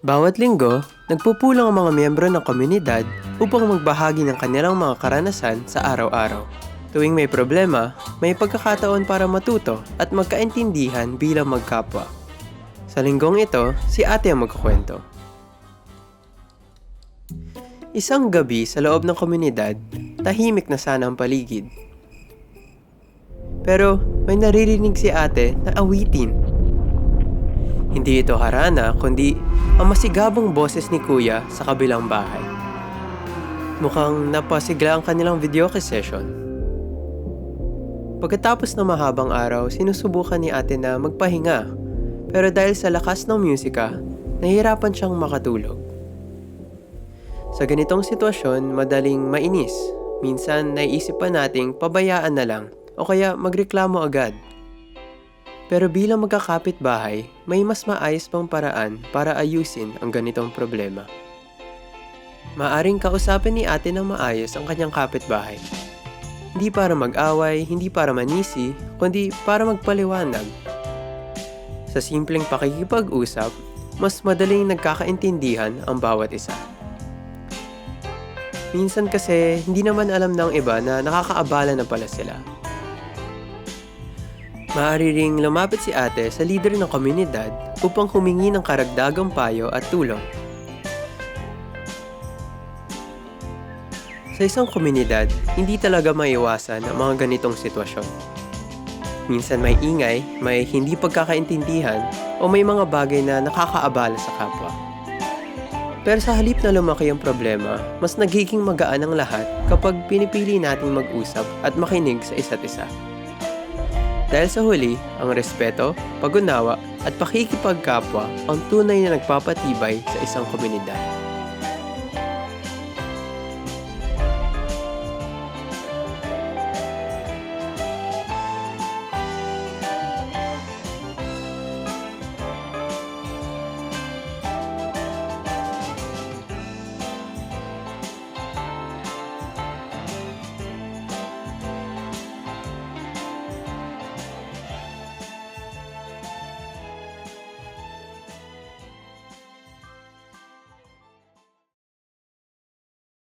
Bawat linggo, nagpupulong ang mga miyembro ng komunidad upang magbahagi ng kanilang mga karanasan sa araw-araw. Tuwing may problema, may pagkakataon para matuto at magkaintindihan bilang magkapwa. Sa linggong ito, si Ate ang magkukwento. Isang gabi sa loob ng komunidad, tahimik na sana ang paligid. Pero may naririnig si Ate na awitin. Hindi ito harana, kundi ang masigabong boses ni Kuya sa kabilang bahay. Mukhang napasigla ang kanilang videoke session. Pagkatapos ng mahabang araw, sinusubukan ni Ate na magpahinga. Pero dahil sa lakas ng musika, nahihirapan siyang makatulog. Sa ganitong sitwasyon, madaling mainis. Minsan, naiisip pa nating pabayaan na lang o kaya magreklamo agad. Pero bilang magkakapit-bahay, may mas maayos pang paraan para ayusin ang ganitong problema. Maaring kausapin ni Ate ng maayos ang kanyang kapitbahay. Hindi para mag-away, hindi para manisi, kundi para magpaliwanag. Sa simpleng pakikipag-usap, mas madaling nagkakaintindihan ang bawat isa. Minsan kasi, hindi naman alam ng iba na nakakaabala na pala sila. Maaari ring lumapit si Ate sa leader ng komunidad upang humingi ng karagdagang payo at tulong. Sa isang komunidad, hindi talaga maiwasan ang mga ganitong sitwasyon. Minsan may ingay, may hindi pagkakaintindihan, o may mga bagay na nakakaabala sa kapwa. Pero sa halip na lumaki ang problema, mas nagiging magaan ang lahat kapag pinipili nating mag-usap at makinig sa isa't isa. Dahil sa huli, ang respeto, pag-unawa at pakikipagkapwa ang tunay na nagpapatibay sa isang komunidad.